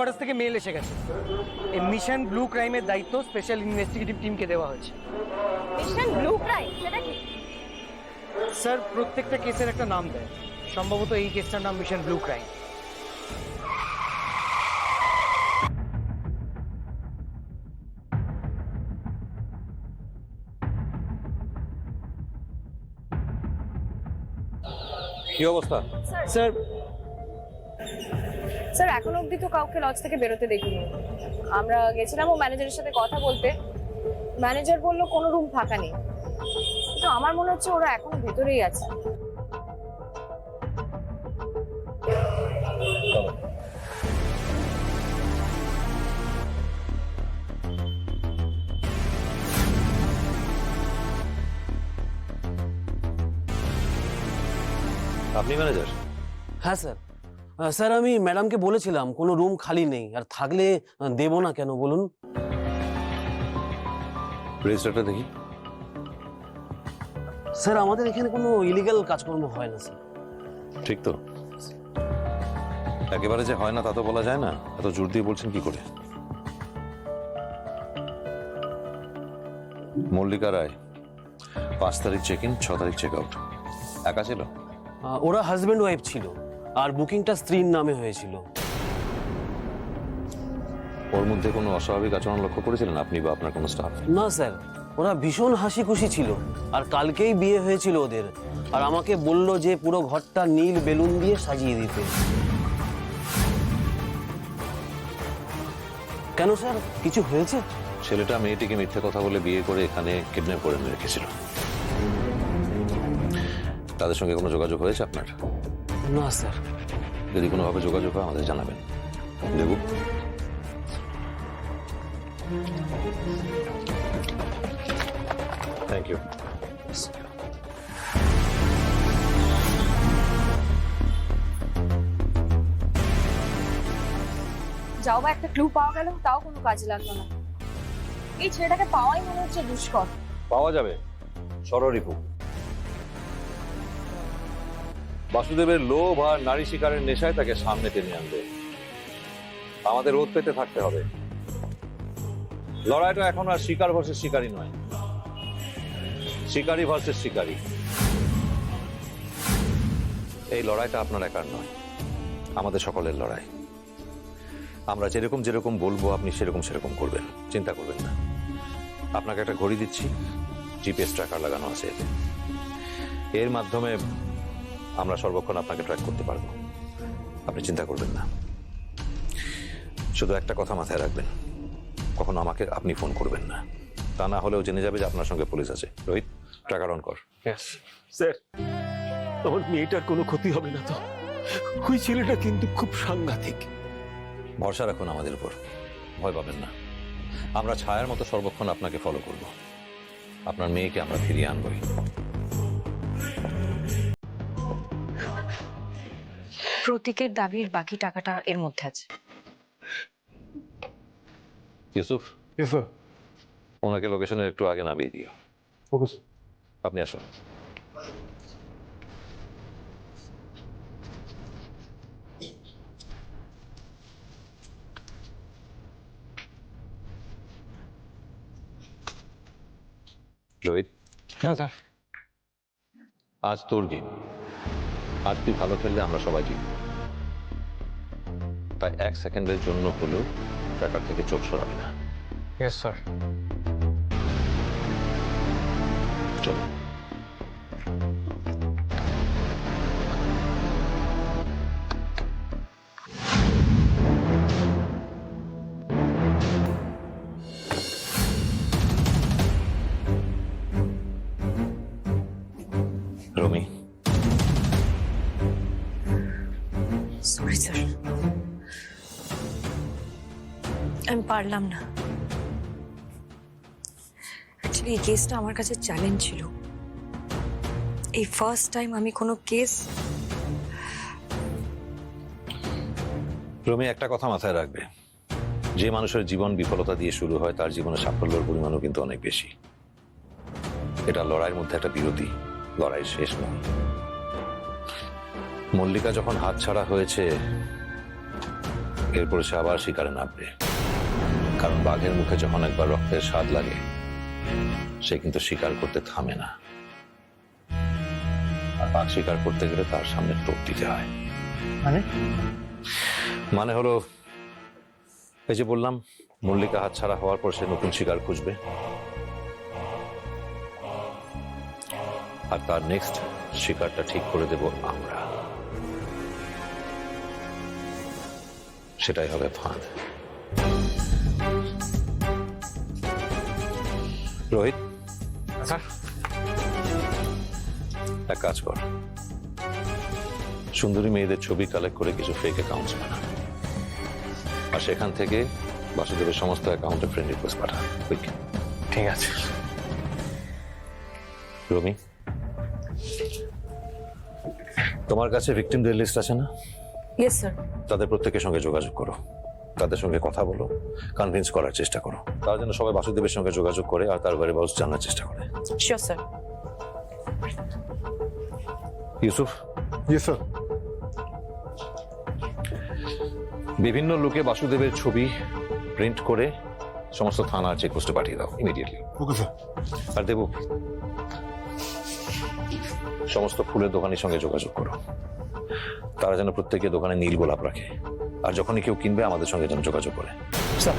Headquarter থেকে mail এসে গেছে। এই মিশন ব্লু ক্রাইমের দায়িত্ব স্পেশাল ইনভেস্টিগেটিভ টিমকে দেওয়া হয়েছে। মিশন ব্লু ক্রাইম সেটা কি? স্যার প্রত্যেকটা কেসের একটা নাম দেয়, সম্ভবত এই কেসটার নাম মিশন ব্লু ক্রাইম। কি অবস্থা? স্যার স্যার এখনো অবধি তো কাউকে লজ থেকে বেরোতে দেখিনি। আমরা গেছিলাম ও ম্যানেজারের সাথে কথা বলতে, ম্যানেজার বলল কোনো রুম ফাঁকা নেই, কিন্তু আমার মনে হচ্ছে ওরা এখনো ভেতরেই আছে। আপনি ম্যানেজার? হ্যাঁ স্যার। স্যার আমি ম্যাডামকে বলেছিলাম কোনো রুম খালি নেই, আর থাকলে দেবো না কেন বলুন। রেজিস্টারটা দেখি। স্যার আমাদের এখানে কোনো ইলিগাল কাজকর্ম হয় না স্যার। ঠিক তো? একেবারে যে হয় না তা তো বলা যায় না, এত জোর দিয়ে বলছেন কি করে? মল্লিকা রায় 5 তারিখ চেক ইন, 6 তারিখ চেক আউট। একা ছিল? ওরা হাজব্যান্ড ওয়াইফ ছিল, আর বুকিংটা স্ত্রীর নামে হয়েছিল। ওর মধ্যে কোনো অস্বাভাবিক আচরণ লক্ষ্য করেছিলেন আপনি বা আপনার কোনো স্টাফ? না স্যার, ওরা ভীষণ হাসি খুশি ছিল, আর কালকেই বিয়ে হয়েছিল ওদের। আর আমাকে বলল যে পুরো ঘরটা নীল বেলুন দিয়ে সাজিয়ে দিতে। কেন স্যার, কিছু হয়েছে? ছেলেটা মেয়েটিকে মিথ্যে কথা বলে বিয়ে করে এখানে কিডন্যাপ করে নিয়ে রেখেছিল। তাদের সঙ্গে কোনো যোগাযোগ হয়েছে আপনার? না স্যার। যদি কোনোভাবে যোগাযোগ হয় আমাদের জানাবেন। Debu, thank you. যাও বা একটা ক্লু পাওয়া গেল, তাও কোনো কাজে লাগলো না। এই ছেলেটাকে পাওয়াই মনে হচ্ছে দুষ্কর। পাওয়া যাবে ষড়রিপু। বাসুদেবের লোভ আর নারী শিকারের নেশায় তাকে সামনে টেনে আনবে। আমাদের রোধ পেতে থাকতে হবে। লড়াইটা এখন আর শিকার ভার্সেস শিকারী নয়, শিকারী ভার্সেস শিকারী। এই লড়াইটা আপনার একার নয়, আমাদের সকলের লড়াই। আমরা যেরকম যেরকম বলবো আপনি সেরকম সেরকম করবেন, চিন্তা করবেন না। আপনাকে একটা ঘড়ি দিচ্ছি, জিপিএস ট্র্যাকার লাগানো আছে এতে। এর মাধ্যমে আমরা সর্বক্ষণ আপনাকে ট্র্যাক করতে পারবো, আপনি চিন্তা করবেন না। শুধু একটা কথা মাথায় রাখবেন, কখনো আমাকে আপনি ফোন করবেন না, তা না হলেও জেনে যাবে যে আপনার সঙ্গে পুলিশ আছে। রোহিত, ট্র্যাকার অন কর। স্যার, আমার মেয়েটার কোনো ক্ষতি হবে না তো? ওই ছেলেটা কিন্তু খুব সাংঘাতিক। ভরসা রাখুন আমাদের উপর, ভয় পাবেন না। আমরা ছায়ার মতো সর্বক্ষণ আপনাকে ফলো করব। আপনার মেয়েকে আমরা ফিরিয়ে আনবই। প্রতীকের দাবির বাকি টাকাটা এর মধ্যে আছে। ইউসুফ, ওনাকে লোকেশনের একটু আগে নামিয়ে দিও। আপনি আসুন। রোহিত, হ্যাঁ স্যার। আজ তোর গেম। আজ তুই ভালো খেললে আমরা সবাই জিতব। তাই 1 সেকেন্ডের জন্য হলেও ট্র্যাকার থেকে চোখ সরাবে না। Yes sir. চলো। রমি, সরি স্যার, আমি পারলাম না। অ্যাকচুয়ালি এই কেসটা আমার কাছে চ্যালেঞ্জ ছিল। এই ফার্স্ট টাইম আমি কোনো কেস। রমি, একটা কথা মাথায় রাখবে, যে মানুষের জীবন বিফলতা দিয়ে শুরু হয় তার জীবনে সাফল্যের পরিমাণও কিন্তু অনেক বেশি। এটা লড়াইয়ের মধ্যে একটা বিরতি, লড়াই শেষ নয়। মল্লিকা যখন হাতছাড়া হয়েছে এরপরে সে আবার শিকারে নামবে, কারণ বাঘের মুখে যখন একবার রক্তের স্বাদ লাগে সে কিন্তু শিকার করতে থামে না। আর বাঘ শিকার করতে গেলে তার সামনে টোপ দিতে হয়। মানে হলো, এই যে বললাম মল্লিকা হাতছাড়া হওয়ার পর সে নতুন শিকার খুঁজবে, আর তার নেক্সট শিকারটা ঠিক করে দেব আমরা। সেটাই হবে ফাঁদ। রোহিত, স্যার এক কাজ কর, সুন্দরী মেয়েদের ছবি কালেক্ট করে কিছু ফেক অ্যাকাউন্টস বানা, আর সেখান থেকে বাসুদেবের সমস্ত অ্যাকাউন্টে ফ্রেন্ড রিকোয়েস্ট পাঠা। ঠিক আছে। রমি, তোমার কাছে ভিকটিমদের লিস্ট আছে না? Yes sir. তাদের প্রত্যেকের সঙ্গে যোগাযোগ করো, তাদের সঙ্গে কথা বলো, কনভিন্স করার চেষ্টা করো, তার জন্য সবাই বাসুদেবের সঙ্গে যোগাযোগ করে আর তার whereabouts জানার চেষ্টা করে। Sure sir. ইউসুফ, জি স্যার। বিভিন্ন লোকে বাসুদেবের ছবি প্রিন্ট করে সমস্ত থানা চেকপোস্টে পাঠিয়ে দাও ইমিডিয়েটলি। Okay sir. আর দেবু, সমস্ত ফুলের দোকানের সঙ্গে যোগাযোগ করো, তারা যেন প্রত্যেকের দোকানে নীল গোলাপ রাখে, আর যখনই কেউ কিনবে আমাদের সঙ্গে যেন যোগাযোগ করে। স্যার